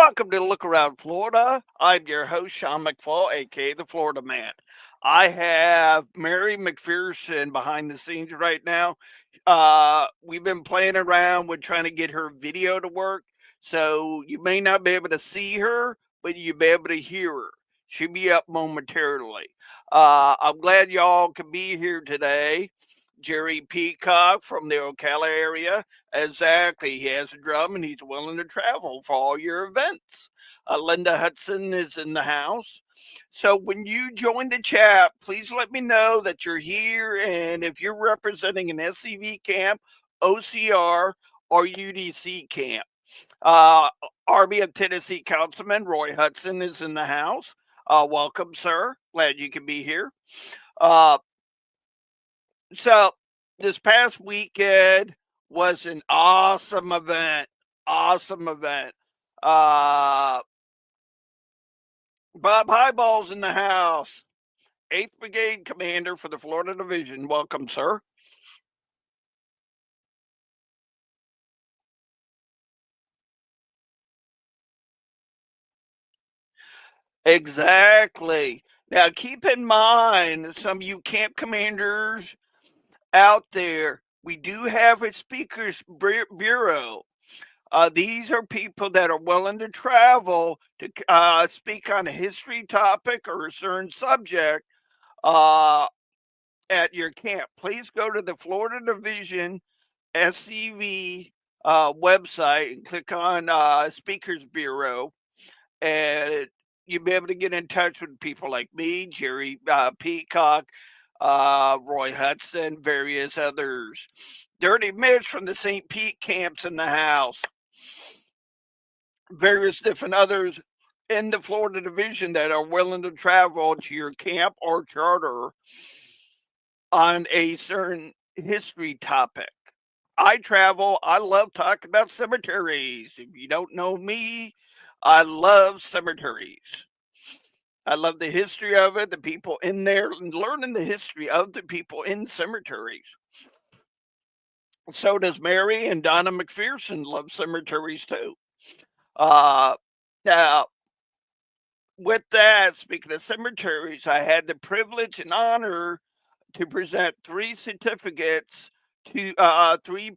Welcome to Look Around Florida. I'm your host, Sean McFall, aka the Florida Man. I have Mary McPherson behind the scenes right now. We've been playing around with trying to get her video to work, so you may not be able to see her, but you'll be able to hear her. She'll be up momentarily. I'm glad y'all could be here today. Jerry Peacock from the Ocala area. Exactly. He has a drum and he's willing to travel for all your events. Linda Hudson is in the house. So when you join the chat, please let me know that you're here and if you're representing an SCV camp, OCR, or UDC camp. Uh, Army of Tennessee Councilman Roy Hudson is in the house. Welcome, sir. Glad you can be here. Uh, so this past weekend was an awesome event. Awesome event. Uh, Bob Highball's in the house. 8th Brigade Commander for the Florida Division. Welcome, sir. Exactly. Now, keep in mind, some of you camp commanders out there, we do have a speakers bureau. These are people that are willing to travel to speak on a history topic or a certain subject uh, at your camp. Please go to the Florida Division SCV website and click on Speakers Bureau, and you'll be able to get in touch with people like me, Jerry Peacock, Roy Hudson, various others. Dirty Mitch from the St. Pete camps in the house. Various different others in the Florida Division that are willing to travel to your camp or charter on a certain history topic. I travel. I love talking about cemeteries. If you don't know me, I love cemeteries. I love the history of it, the people in there, and learning the history of the people in cemeteries. So does Mary and Donna McPherson love cemeteries too. Uh, Now, with that, speaking of cemeteries, I had the privilege and honor to present three certificates to three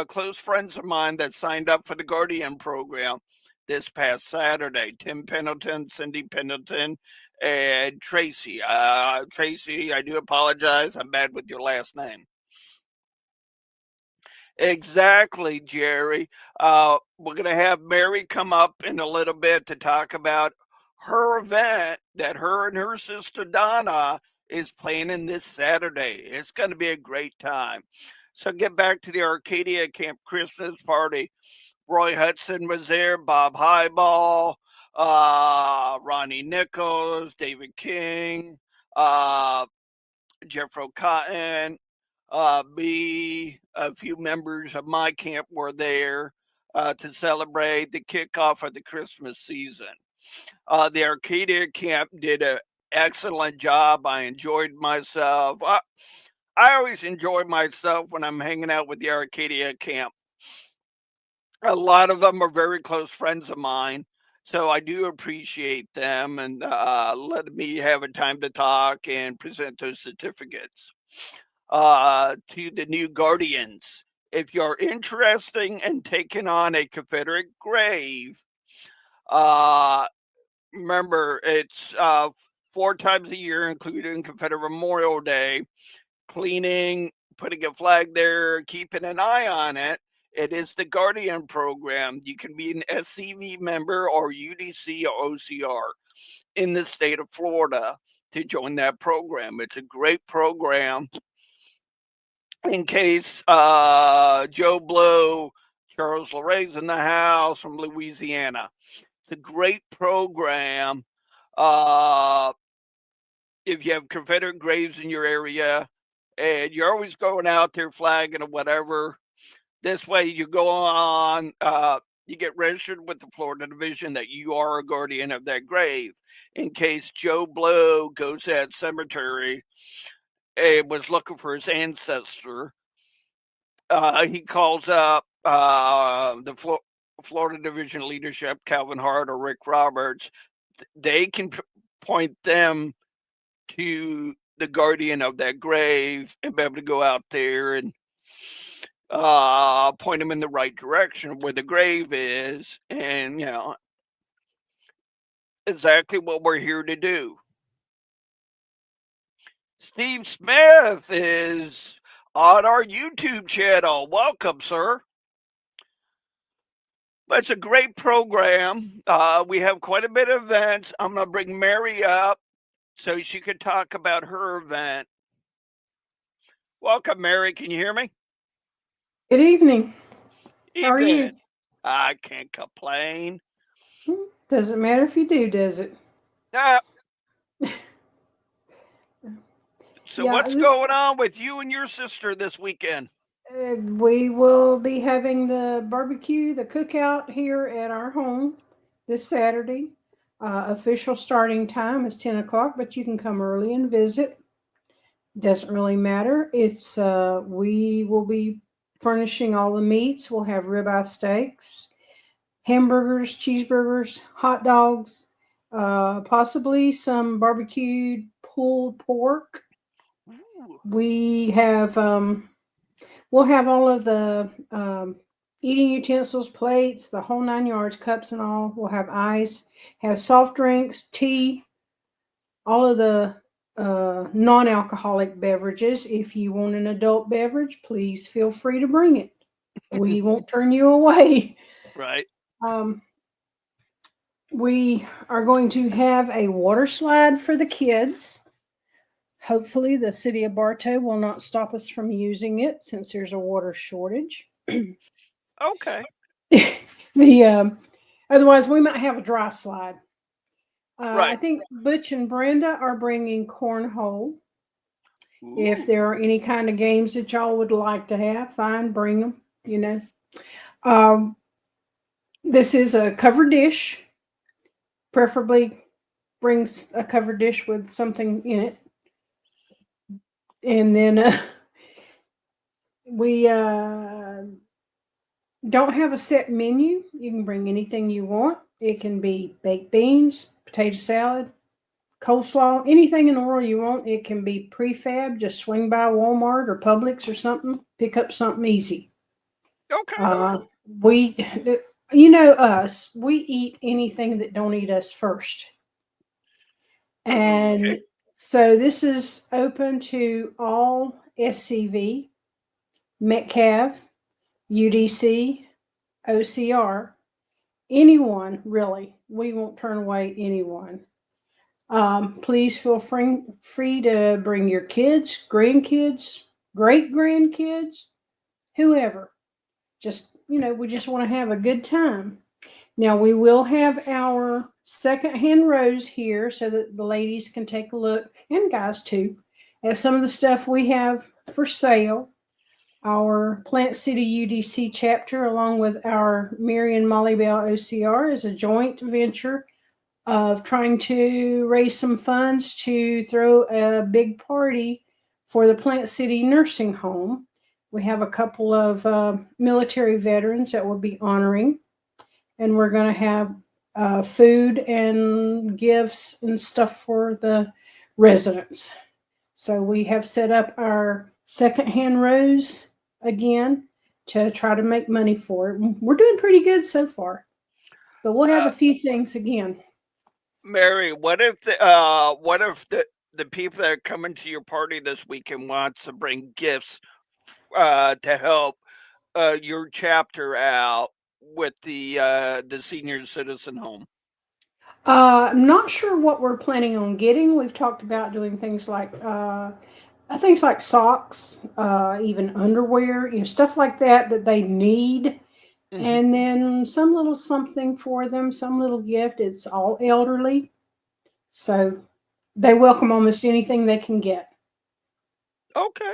close friends of mine that signed up for the Guardian program this past Saturday. Tim Pendleton, Cindy Pendleton, and Tracy. Tracy, I do apologize. I'm bad with your last name. Exactly, Jerry. We're going to have Mary come up in a little bit to talk about her event that her and her sister Donna is planning this Saturday. It's going to be a great time. So get back to the Arcadia Camp Christmas party. Roy Hudson was there, Bob Highball, Ronnie Nichols, David King, uh, Jeffro Cotton, me, a few members of my camp were there to celebrate the kickoff of the Christmas season. The Arcadia camp did an excellent job. I enjoyed myself. I always enjoy myself when I'm hanging out with the Arcadia camp. A lot of them are very close friends of mine. So I do appreciate them and letting me have a time to talk and present those certificates to the new Guardians. If you're interested in taking on a Confederate grave, uh, remember it's 4 times a year, including Confederate Memorial Day, cleaning, putting a flag there, keeping an eye on it. It is the Guardian program. You can be an SCV member or UDC or OCR in the state of Florida to join that program. It's a great program in case Joe Blow, Charles Lorraine's in the house from Louisiana. It's a great program. Uh, if you have Confederate graves in your area and you're always going out there flagging or whatever, this way you go on, you get registered with the Florida Division that you are a guardian of that grave. In case Joe Blow goes to that cemetery and was looking for his ancestor, he calls up Florida Division leadership, Calvin Hart or Rick Roberts, they can point them to the guardian of that grave and be able to go out there and point them in the right direction of where the grave is, and exactly what we're here to do. Steve Smith is on our YouTube channel. Welcome, sir. It's a great program. We have quite a bit of events. I'm going to bring Mary up so she could talk about her event. Welcome, Mary. Can you hear me? Good evening. How are you? Evening. I can't complain. Doesn't matter if you do, does it? Uh, so Yeah, what's this going on with you and your sister this weekend? we will be having the barbecue, the cookout here at our home this Saturday. Official starting time is 10 o'clock, but you can come early and visit. Doesn't really matter. It's we will be furnishing all the meats. We'll have ribeye steaks, hamburgers, cheeseburgers, hot dogs, possibly some barbecued pulled pork. Ooh, We have we'll have all of the eating utensils, plates, the whole 9 yards, cups and all. We'll have ice, have soft drinks, tea, all of the non-alcoholic beverages. If you want an adult beverage, please feel free to bring it. We won't turn you away. right. Um, we are going to have a water slide for the kids. Hopefully, the city of Bartow will not stop us from using it since there's a water shortage. Okay. the Otherwise, we might have a dry slide. I Right. think Butch and Brenda are bringing cornhole. If Ooh. there are any kind of games that y'all would like to have, fine, bring them. Um, this is a covered dish. Preferably brings a covered dish with something in it, and then we don't have a set menu. You can bring anything you want. It can be baked beans, potato salad, coleslaw, anything in the world you want. It can be prefab. Just swing by Walmart or Publix or something, pick up something easy. Okay. We, you know us, we eat anything that don't eat us first. Okay. And so this is open to all SCV, Metcalf, UDC, OCR, anyone really. We won't turn away anyone. Please feel free to bring your kids, grandkids, great grandkids, whoever. Just, we just want to have a good time. Now, we will have our secondhand rows here so that the ladies can take a look, and guys too, at some of the stuff we have for sale. Our Plant City UDC chapter, along with our Mary and Molly Bell OCR, is a joint venture of trying to raise some funds to throw a big party for the Plant City Nursing Home. We have a couple of military veterans that we'll be honoring, and we're going to have food and gifts and stuff for the residents. So we have set up our secondhand rows again to try to make money for it. We're doing pretty good so far, but we'll have Uh, a few things again. Mary, what if the people that are coming to your party this weekend wants to bring gifts to help your chapter out with the senior citizen home? I'm not sure what we're planning on getting. We've talked about doing things like socks, even underwear, stuff like that that they need, Hmm. and then some little something for them, some little gift. It's all elderly, so they welcome almost anything they can get. Okay.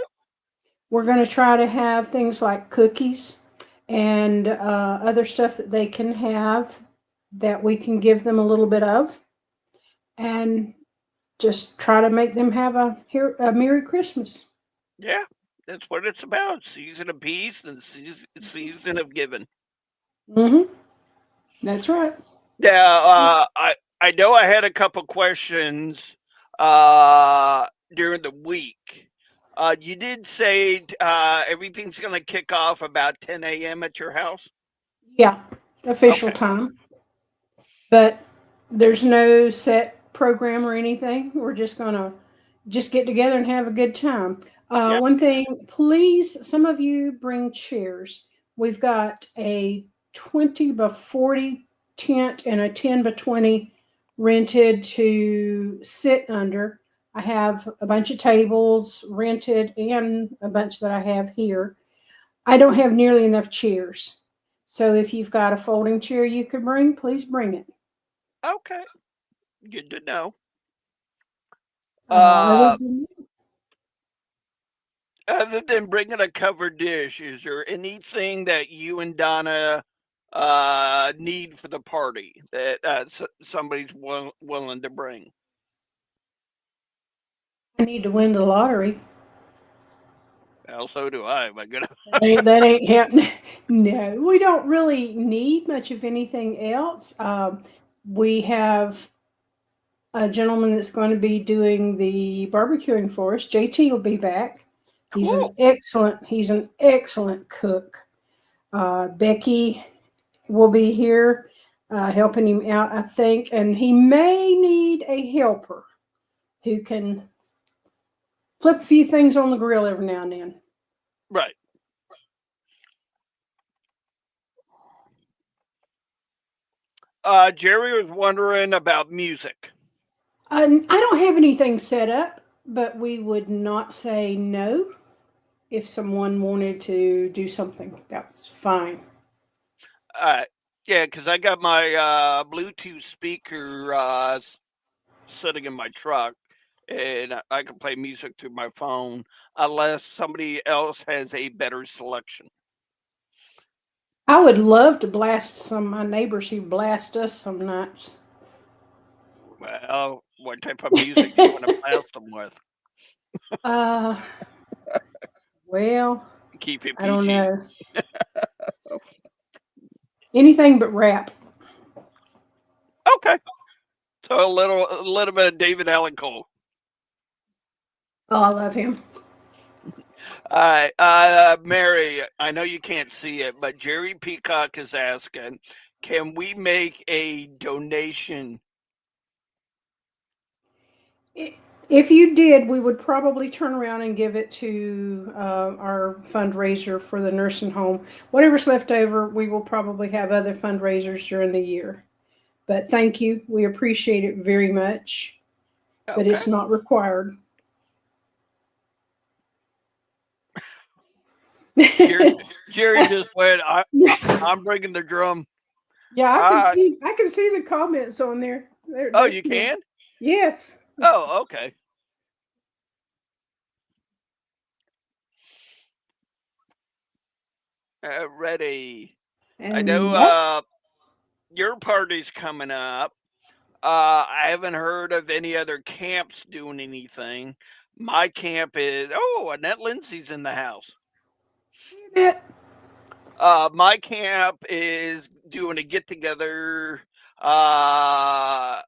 We're going to try to have things like cookies and other stuff that they can have that we can give them a little bit of, and just try to make them have a Merry Christmas. Yeah, that's what it's about. Season of peace and season of giving. Mm-hmm. That's right. Now, I know I had a couple questions uh, during the week. You did say everything's going to kick off about 10 a.m. at your house. Yeah, official Okay. time. But there's no set program or anything. We're just gonna just get together and have a good time. Yep. One thing, please, some of you bring chairs. We've got a 20 by 40 tent and a 10 by 20 rented to sit under. I have a bunch of tables rented and a bunch that I have here. I don't have nearly enough chairs. So if you've got a folding chair you could bring, please bring it. Okay. Good to know. Other Uh, than Other than bringing a covered dish, is there anything that you and Donna need for the party that somebody's willing to bring? I need to win the lottery. Well, so do I. My goodness. That ain't happening. No, we don't really need much of anything else. We have a gentleman that's going to be doing the barbecuing for us. JT will be back. Cool. He's an excellent cook. Becky will be here helping him out, I think, and he may need a helper who can flip a few things on the grill every now and then. Right. Jerry was wondering about music. I don't have anything set up, but we would not say no if someone wanted to do something. That's fine. Uh, yeah, because I got my Bluetooth speaker sitting in my truck, and I can play music through my phone unless somebody else has a better selection. I would love to blast some of my neighbors who blast us some nights. Well, what type of music do you want to blast them with? uh, well, Keep it I don't PG. know. Anything but rap. Okay, so a little bit of David Allen Cole. Oh, I love him. All right, Mary, I know you can't see it, but Jerry Peacock is asking, can we make a donation? If you did, we would probably turn around and give it to our fundraiser for the nursing home. Whatever's left over, we will probably have other fundraisers during the year. But thank you. We appreciate it very much. But Okay. it's not required. Jerry, yeah, Jerry just went. I'm bringing the drum. I All can right. see. I can see the comments on there. Oh, you can? Yes. Oh, okay. Ready. I know And that your party's coming up. I haven't heard of any other camps doing anything. My camp is Annette Lindsay's in the house. it. My camp is doing a get together uh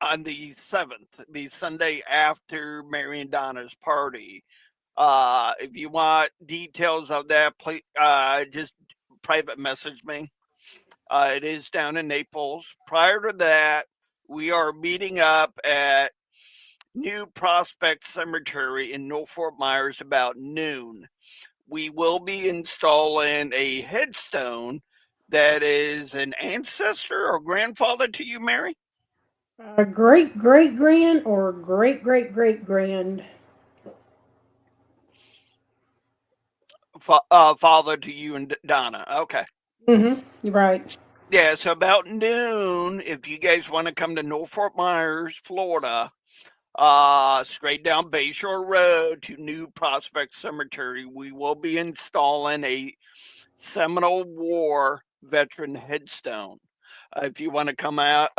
on the 7th, the Sunday after Mary and Donna's party. If you want details of that, please just private message me. It is down in Naples. Prior to that, we are meeting up at New Prospect Cemetery in Norfolk Myers about noon. We will be installing a headstone that is an ancestor or grandfather to you, Mary? Great great grand or great great great grand. Father to you and Donna. Okay. You're right. Yeah, so about noon, if you guys want to come to Norfolk Myers, Florida, straight down Bayshore Road to New Prospect Cemetery, we will be installing a Seminole War veteran headstone. If you want to come out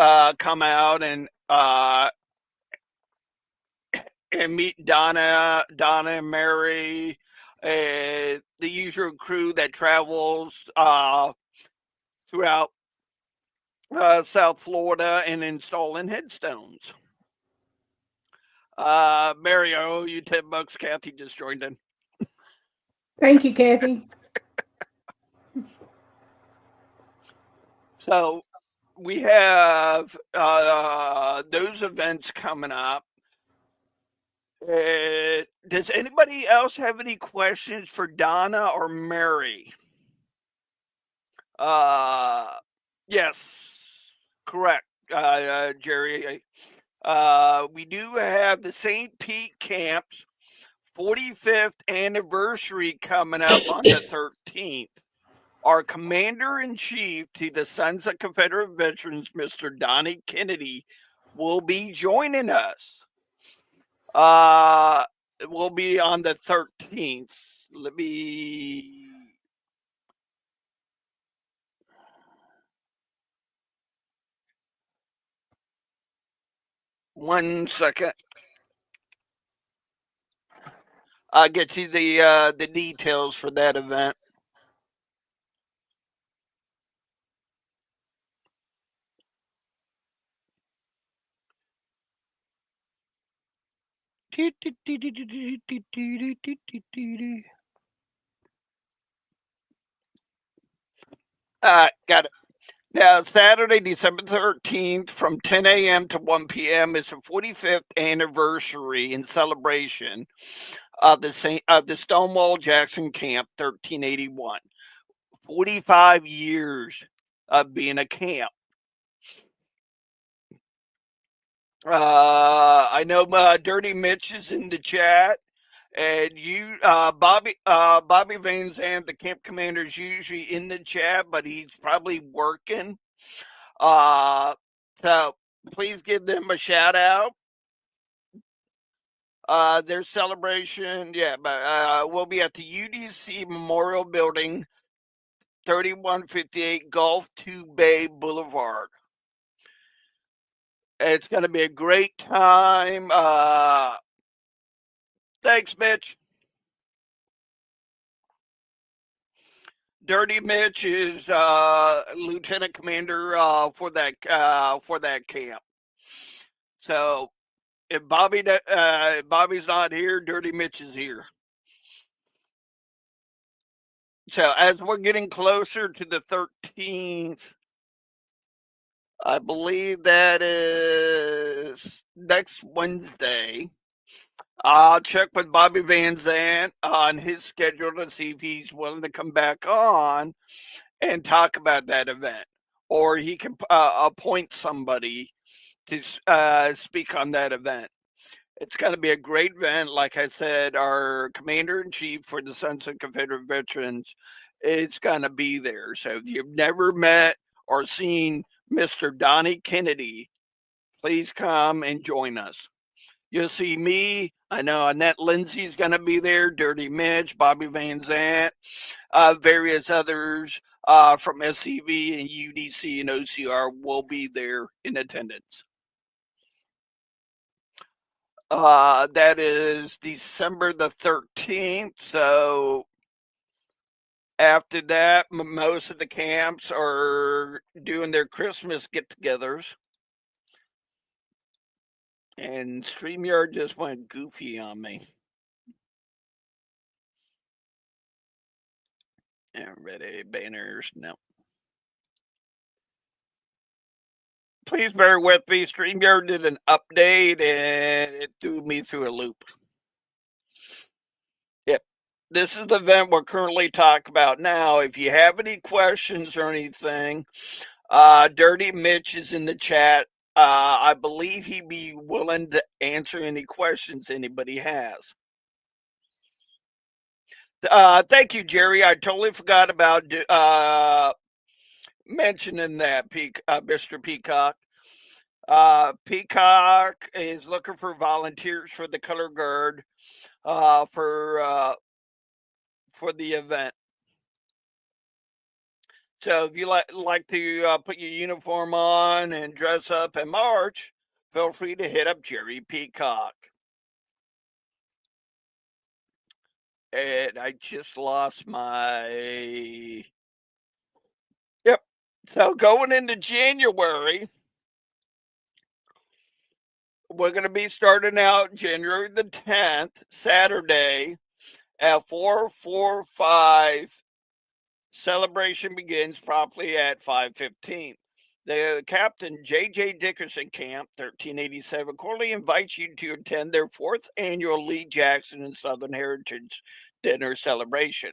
and meet Donna and Mary, the usual crew that travels throughout South Florida, and installing headstones. Mary, I owe you $10. Kathy just joined in. Thank you, Kathy. So we have those events coming up. Does anybody else have any questions for Donna or Mary? Uh, yes, correct, Jerry. We do have the St. Pete Camp's 45th anniversary coming up on the 13th. Our Commander in Chief to the Sons of Confederate Veterans, Mr. Donnie Kennedy, will be joining us. It will be on the 13th. Let me. One second. I'll get you the details for that event. Got it. Now, Saturday, December 13th, from 10 a.m. to 1 p.m. is the 45th anniversary and celebration of the Stonewall Jackson Camp, 1381. 45 years of being a camp. I know Dirty Mitch is in the chat, and Bobby Van Zandt, the camp commander, is usually in the chat, but he's probably working. So please give them a shout out. Their celebration, yeah, but will be at the UDC Memorial Building, 3158 Gulf 2 Bay Boulevard. It's going to be a great time. Thanks, Mitch. Dirty Mitch is lieutenant commander for that camp. So if Bobby's not here, Dirty Mitch is here. So as we're getting closer to the 13th, I believe that is next Wednesday. I'll check with Bobby Van Zandt on his schedule to see if he's willing to come back on and talk about that event, or he can appoint somebody to speak on that event. It's going to be a great event. Like I said, our commander in chief for the Sons of Confederate Veterans is going to be there. So if you've never met or seen Mr. Donnie Kennedy, please come and join us. You'll see me. I know Annette Lindsay's going to be there, Dirty Mitch, Bobby Van Zandt, various others from SCV and UDC and OCR will be there in attendance. That is December the 13th. So after that, most of the camps are doing their Christmas get togethers. And StreamYard just went goofy on me. Ready, banners, no. Please bear with me. StreamYard did an update and it threw me through a loop. Yep. This is the event we're currently talking about now. If you have any questions or anything, Dirty Mitch is in the chat. I believe he'd be willing to answer any questions anybody has. Thank you, Jerry. I totally forgot about mentioning that, Mr. Peacock. Peacock is looking for volunteers for the color guard for the event. So if you like to put your uniform on and dress up and march, feel free to hit up Jerry Peacock. And I just lost my. Yep, So going into January, we're going to be starting out January the 10th, Saturday at 445. Celebration begins promptly at 5:15. The Captain J.J. Dickerson Camp, 1387, cordially invites you to attend their fourth annual Lee Jackson and Southern Heritage Dinner celebration.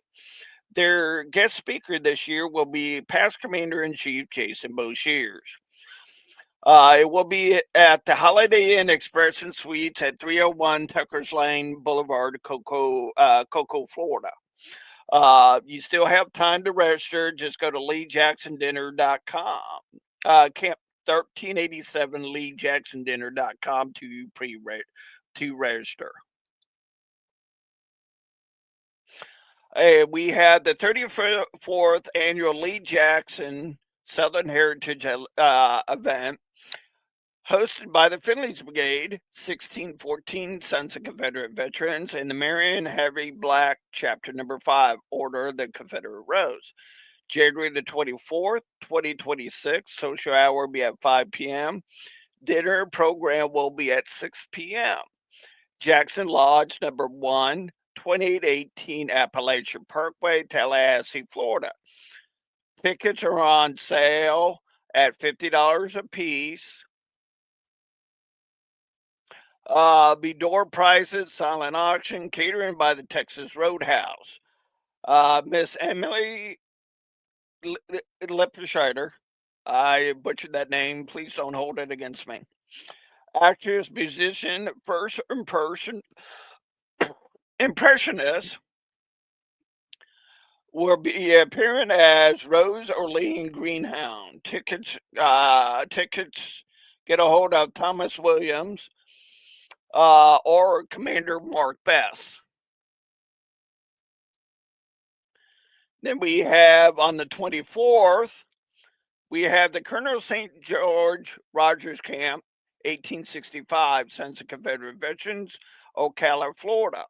Their guest speaker this year will be past Commander in Chief Jason Boshears. It will be at the Holiday Inn Express and Suites at 301 Tuckers Lane Boulevard, Cocoa, Florida. You still have time to register. Just go to leejacksondinner.com. Camp 1387 leejacksondinner.com to register. We had the 34th annual Lee Jackson Southern Heritage event hosted by the Finley's Brigade, 1614 Sons of Confederate Veterans, and the Marion Harvey Black, Chapter Number 5, Order of the Confederate Rose. January the 24th, 2026, social hour will be at 5 p.m. Dinner program will be at 6 p.m. Jackson Lodge, number 1, 2818 Appalachian Parkway, Tallahassee, Florida. Tickets are on sale at $50 a piece. Be door prices, silent auction, catering by the Texas Roadhouse. Miss Emily Lipscheider, I butchered that name. Please don't hold it against me. Actress, musician, first impressionist will be appearing as Rose Orlean Greenhound. Tickets. Get a hold of Thomas Williams or Commander Mark Bess. Then we have on the 24th, we have the Colonel St. George Rogers Camp, 1865, Sons of Confederate Veterans, Ocala, Florida.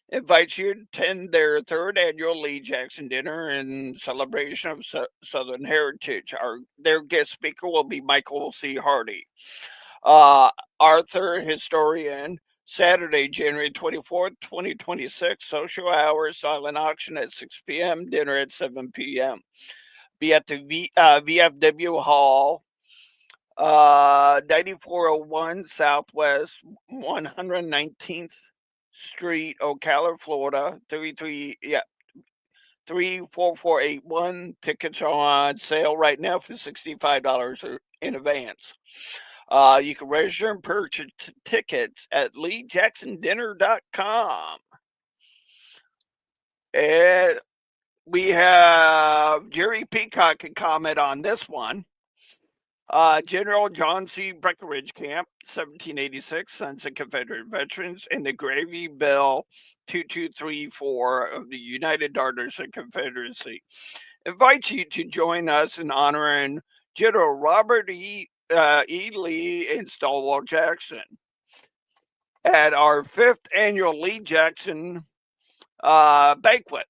Invites you to attend their third annual Lee Jackson dinner in celebration of Southern heritage. Their guest speaker will be Michael C. Hardy. Arthur, historian, Saturday, January 24th, 2026, social hours, silent auction at 6 p.m., dinner at 7 p.m. Be at the VFW Hall, 9401 Southwest 119th Street, Ocala, Florida, 34481. Tickets are on sale right now for $65 in advance. You can register and purchase tickets at leejacksondinner.com. And we have Jerry Peacock can comment on this one. General John C. Breckinridge Camp, 1786, Sons of Confederate Veterans, and the Gravy Bill 2234 of the United Daughters of Confederacy invites you to join us in honoring General Robert E. Lee and Stonewall Jackson at our 5th annual Lee Jackson banquet.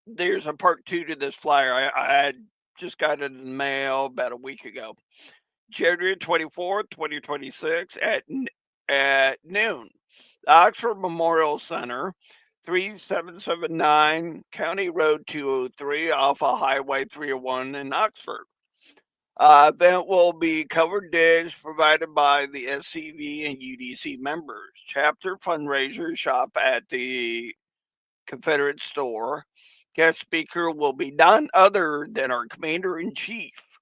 There's a part 2 to this flyer. I just got it in the mail about a week ago. January 24th, 2026 at noon. The Oxford Memorial Center, 3779 County Road 203 off of Highway 301 in Oxford. Event will be covered dish provided by the SCV and UDC members. Chapter fundraiser shop at the Confederate store. Guest speaker will be none other than our Commander in Chief,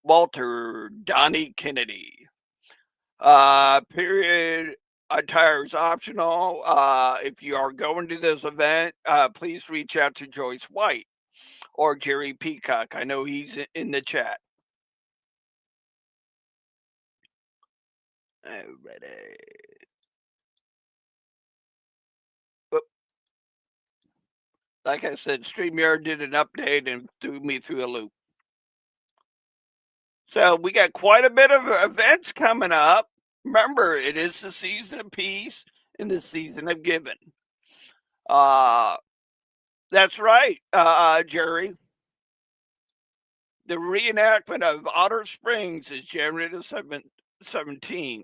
Walter Donnie Kennedy. Period. Attire is optional. If you are going to this event, please reach out to Joyce White or Jerry Peacock. I know he's in the chat. Alrighty. Like I said, StreamYard did an update and threw me through a loop. So we got quite a bit of events coming up. Remember, it is the season of peace and the season of giving. That's right, Jerry. The reenactment of Otter Springs is January the 17th.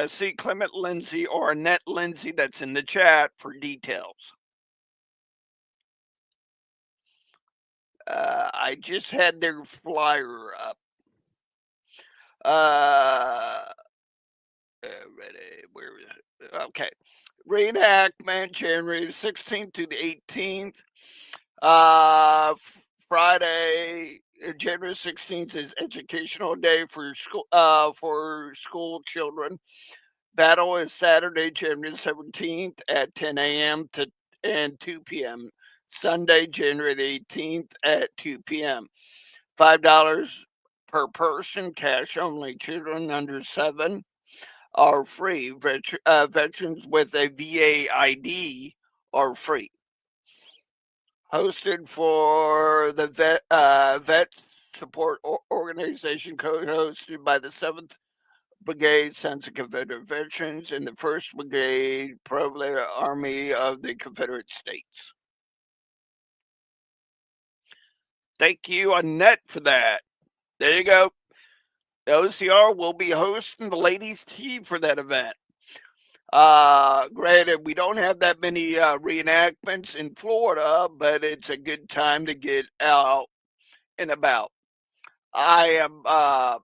See Clement Lindsay or Annette Lindsay that's in the chat for details. I just had their flyer up. Ready? Where is it? Okay. Reenactment January 16th to the 18th. Friday, January 16th is Educational Day for school children. Battle is Saturday, January 17th at 10 a.m. and 2 p.m. Sunday, January 18th at 2 p.m. $5 per person, cash only. Children under 7 are free. Veterans with a VA ID are free. Hosted for the Vet Support Organization, co-hosted by the 7th Brigade Sons of Confederate Veterans and the 1st Brigade Proletariat Army of the Confederate States. Thank you, Annette, for that. There you go. The OCR will be hosting the ladies' tea for that event. Granted, we don't have that many reenactments in Florida, but it's a good time to get out and about. I am, a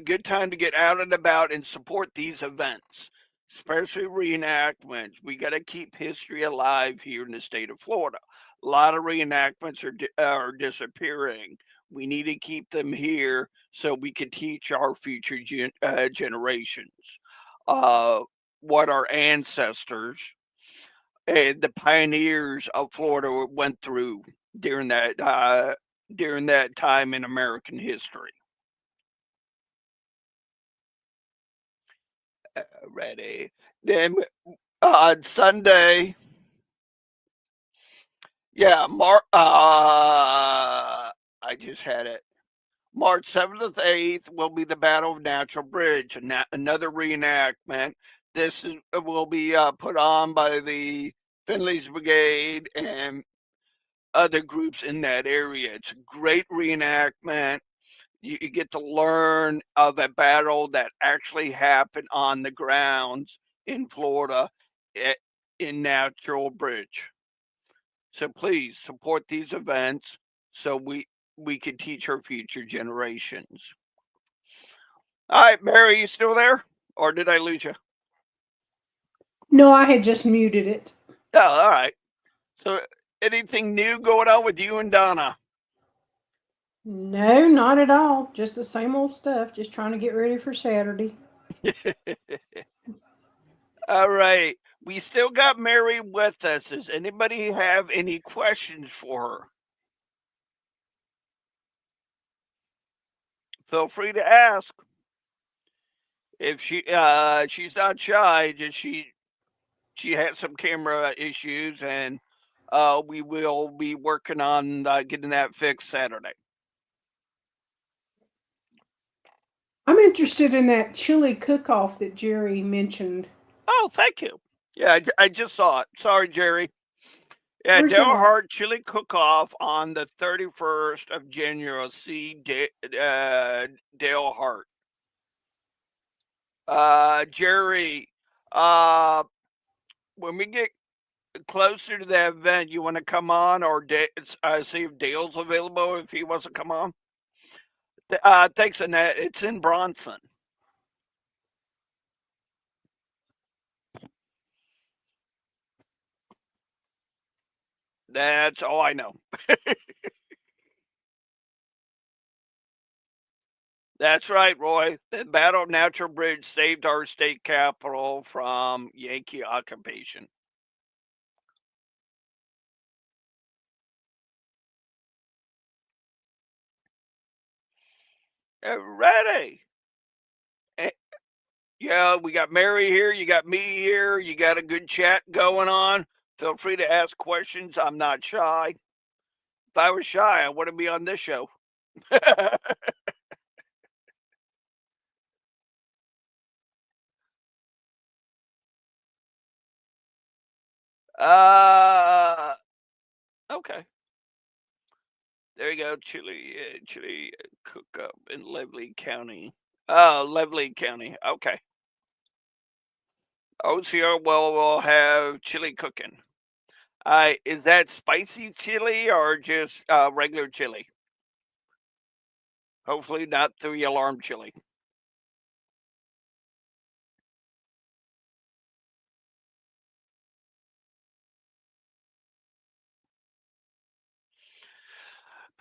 good time to get out and about and support these events, especially reenactments. We got to keep history alive here in the state of Florida. A lot of reenactments are disappearing. We need to keep them here so we can teach our future generations what our ancestors and the pioneers of Florida went through during that time in American history. Ready. Then on Sunday, yeah, I just had it. March 7th to 8th will be the Battle of Natural Bridge, another reenactment. Will be put on by the Finley's Brigade and other groups in that area. It's a great reenactment. You get to learn of a battle that actually happened on the grounds in Florida in Natural Bridge. So please support these events so we can teach our future generations. All right, Mary, you still there? Or did I lose you? No, I had just muted it. Oh, all right. So anything new going on with you and Donna? No, not at all. Just the same old stuff. Just trying to get ready for Saturday. All right. We still got Mary with us. Does anybody have any questions for her? Feel free to ask. If she's not shy, just she had some camera issues, and we will be working on getting that fixed Saturday. I'm interested in that chili cook-off that Jerry mentioned. Oh, thank you. Yeah, I just saw it. Sorry, Jerry. Yeah, Where's Dale that at? Hart Chili Cook-Off on the 31st of January. See Dale Hart. Jerry, when we get closer to that event, you want to come on or see if Dale's available if he wants to come on? Thanks, Annette. It's in Bronson. That's all I know. That's right, Roy. The Battle of Natural Bridge saved our state capital from Yankee occupation. Ready. Yeah, we got Mary here. You got me here. You got a good chat going on. Feel free to ask questions. I'm not shy. If I was shy, I wouldn't be on this show. There you go, chili cook up in Lively County. Oh, Lively County. Okay. OCR will have chili cooking. Is that spicy chili or just regular chili? Hopefully not 3 alarm chili.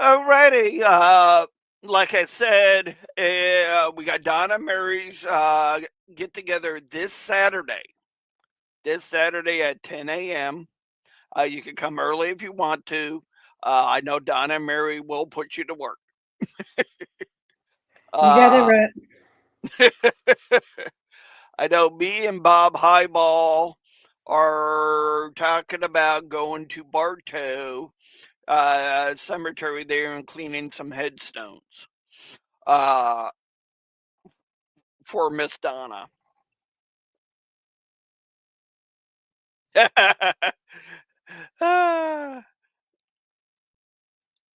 Alrighty. Like I said, we got Donna Mary's get together this Saturday. This Saturday at 10 a.m. You can come early if you want to. I know Donna and Mary will put you to work. You got it Uh, right. I know me and Bob Highball are talking about going to Bartow cemetery there and cleaning some headstones uh, for Miss Donna.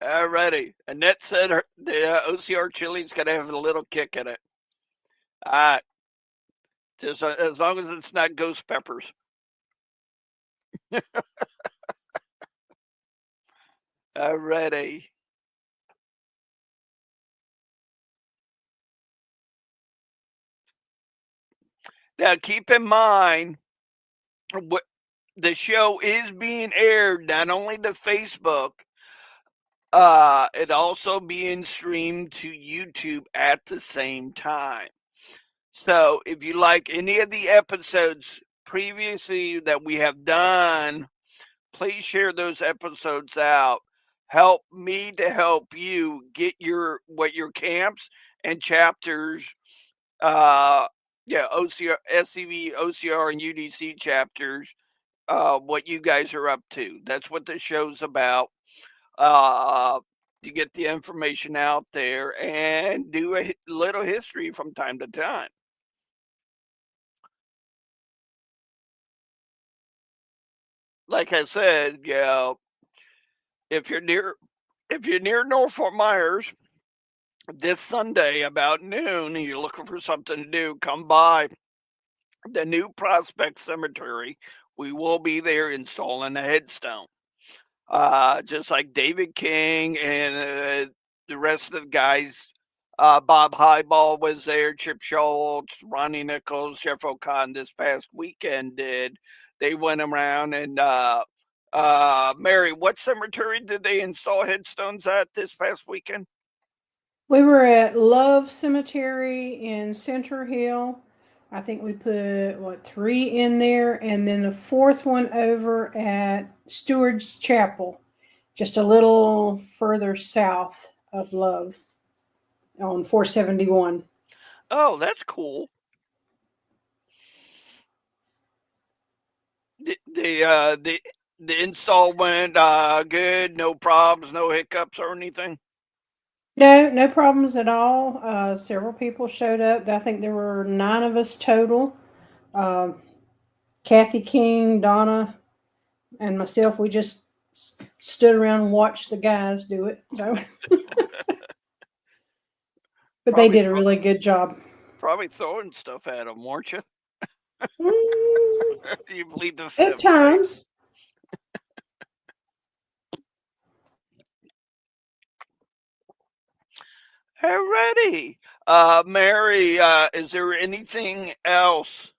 Alrighty. Annette said the OCR chili's got to have a little kick in it. All right. Just as long as it's not ghost peppers. Alrighty. Now keep in mind, what the show is being aired not only to Facebook, it also being streamed to YouTube at the same time. So if you like any of the episodes previously that we have done, please share those episodes out. Help me to help you get your camps and chapters, uh yeah, OCR, SCV, OCR, and UDC chapters, what you guys are up to. That's what the show's about. Uh to get the information out there and do a little history from time to time. Like I said, yeah, if you're near North Fort Myers this Sunday about noon and you're looking for something to do, come by the new Prospect Cemetery. We will be there installing a headstone. Just like David King and the rest of the guys. Bob Highball was there, Chip Schultz, Ronnie Nichols, Jeff O'Connor this past weekend did. They went around and Mary, what cemetery did they install headstones at this past weekend? We were at Love Cemetery in Center Hill. I think we put what 3 in there, and then the 4th one over at Stewart's Chapel, just a little further south of Love on 471. Oh, that's cool. The install went good, no problems, no hiccups or anything. No, no problems at all. Several people showed up. I think there were 9 of us total. Uh, Kathy King, Donna, and myself. We just stood around and watched the guys do it. So, but they Probably did a really good job. probably throwing stuff at them, weren't you? Mm, You plead the at fifth, right? times. Alrighty. Mary, is there anything else?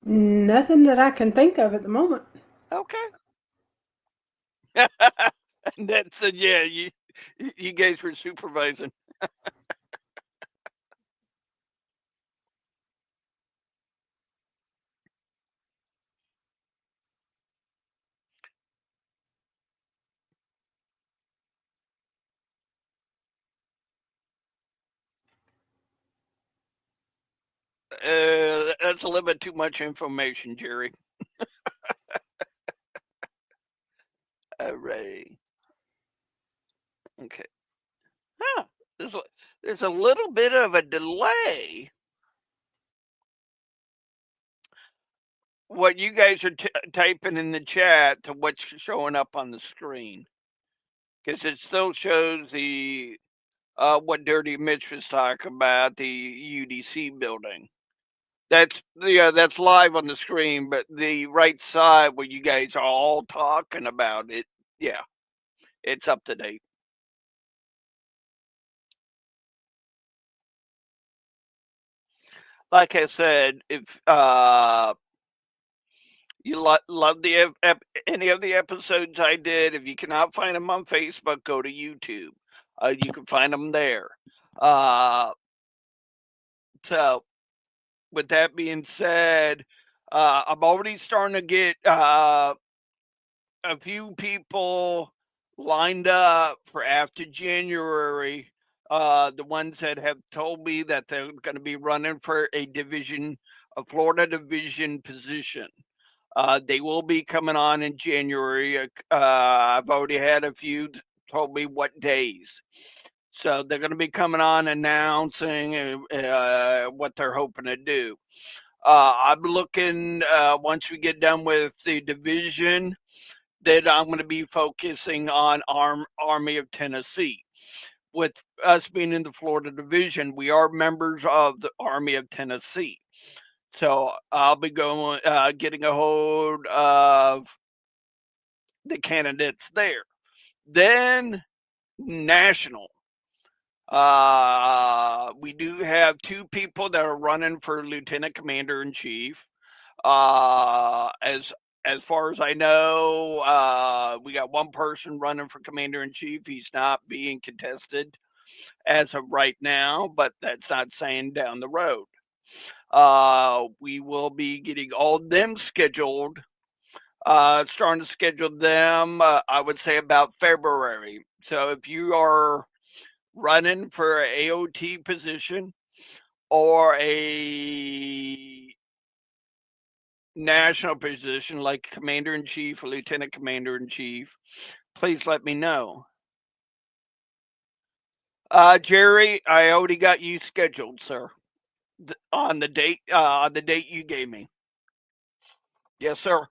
Nothing that I can think of at the moment. Okay. And that said, yeah, you guys were supervising. That's a little bit too much information, Jerry. Alrighty. Okay. Huh. There's a, there's a little bit of a delay. What you guys are typing in the chat to what's showing up on the screen. because it still shows the what Dirty Mitch was talking about, the UDC building. That's live on the screen, but the right side where you guys are all talking about it, yeah, it's up to date. Like I said, if you love any of the episodes I did, if you cannot find them on Facebook, go to YouTube. You can find them there. Uh, so, with that being said, I'm already starting to get a few people lined up for after January. The ones that have told me that they're going to be running for a Florida division position. They will be coming on in January. I've already had a few told me what days. So they're going to be coming on announcing what they're hoping to do. I'm looking once we get done with the division that I'm going to be focusing on Army of Tennessee. With us being in the Florida division, we are members of the Army of Tennessee. So I'll be going, getting a hold of the candidates there. Then national. We do have two people that are running for lieutenant commander in chief. As far as I know, we got one person running for commander in chief. He's not being contested as of right now, but that's not saying down the road. We will be getting all them scheduled. Starting to schedule them, I would say about February. So if you are running for an AOT position or a national position like commander in chief or lieutenant commander in chief, please let me know. Jerry, I already got you scheduled, sir, on the date you gave me. Yes, sir.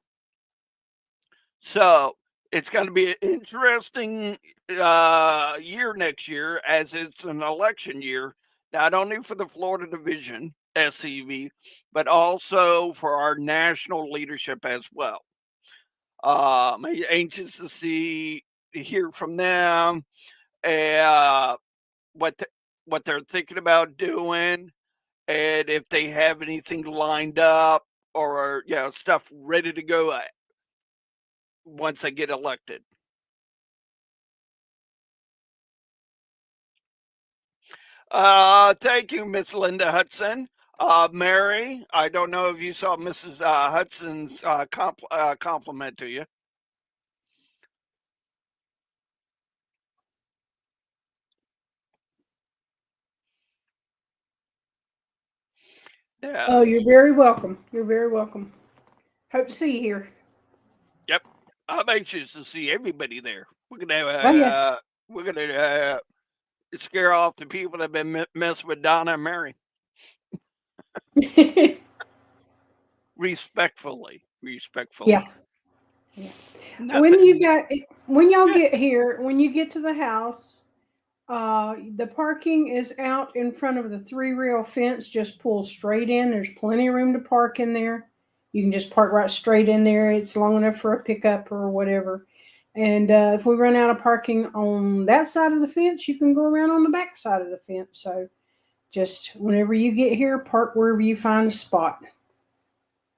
So it's going to be an interesting year next year, as it's an election year, not only for the Florida Division SCV, but also for our national leadership as well. I'm anxious to hear from them, uh, what what they're thinking about doing, and if they have anything lined up or stuff ready to go once they get elected. Thank you, Miss Linda Hudson. Mary, I don't know if you saw Mrs. Hudson's compliment to you. Yeah. Oh, you're very welcome. You're very welcome. Hope to see you here. Yep. I'm anxious to see everybody there. Oh yeah. We're gonna scare off the people that have been messing with Donna and Mary. Respectfully, Yeah. respectfully. Yeah. Nothing. When y'all Yeah. get here, when you get to the house, the parking is out in front of the 3 rail fence. Just pull straight in. There's plenty of room to park in there. You can just park right straight in there. It's long enough for a pickup or whatever. And if we run out of parking on that side of the fence, you can go around on the back side of the fence. So just whenever you get here, park wherever you find a spot.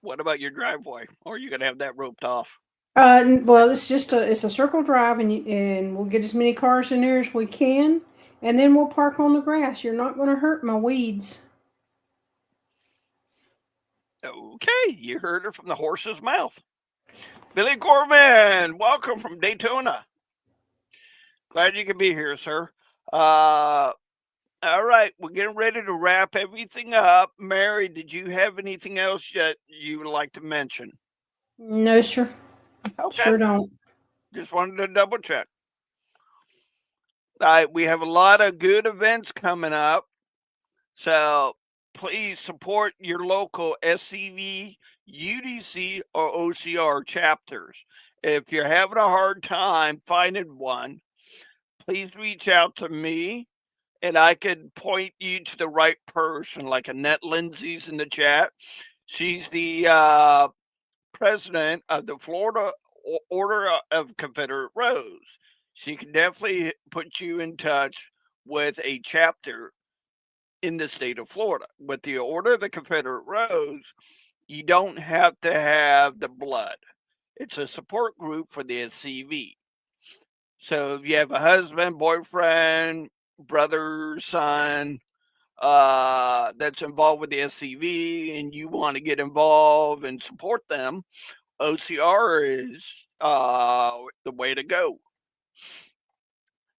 What about your driveway? Or are you gonna have that roped off? Well, it's a circle drive, and we'll get as many cars in there as we can, and then we'll park on the grass. You're not going to hurt my weeds. Okay, you heard it from the horse's mouth. Billy Corbin, welcome from Daytona. Glad you could be here, sir. Uh, all right, we're getting ready to wrap everything up. Mary, did you have anything else that you would like to mention? No, sir, Okay, sure don't. just wanted to double check. All right, we have a lot of good events coming up, so please support your local SCV, UDC, or OCR chapters. If you're having a hard time finding one, please reach out to me and I could point you to the right person, like Annette Lindsay's in the chat. She's the president of the Florida Order of Confederate Rose. She can definitely put you in touch with a chapter in the state of Florida. With the Order of the Confederate Rose, you don't have to have the blood. It's a support group for the SCV. So if you have a husband, boyfriend, brother, son, that's involved with the SCV and you want to get involved and support them, OCR is the way to go.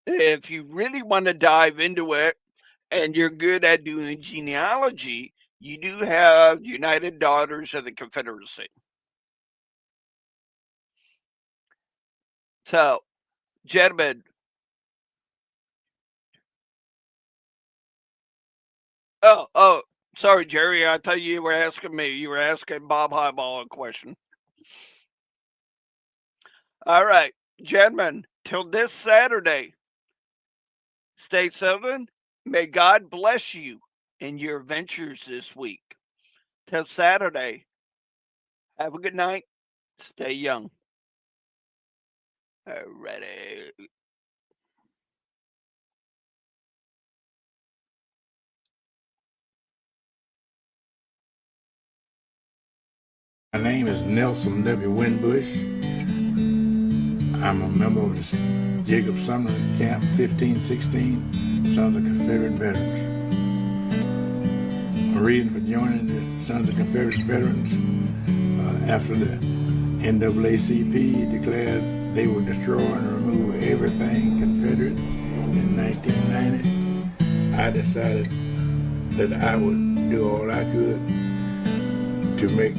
If you really want to dive into it and you're good at doing genealogy, you do have United Daughters of the Confederacy. So, gentlemen, oh, sorry, Jerry. I thought you were asking me. You were asking Bob Highball a question. All right, gentlemen, till this Saturday, stay southern. May God bless you in your ventures this week. Till Saturday, have a good night. Stay young. Alrighty. My name is Nelson W. Winbush. I'm a member of the Jacob Sumner Camp 1516 Sons of Confederate Veterans. My reason for joining the Sons of Confederate Veterans after the NAACP declared they would destroy and remove everything Confederate in 1990, I decided that I would do all I could to make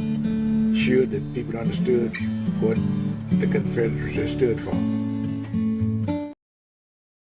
sure that people understood what the Confederacy stood for.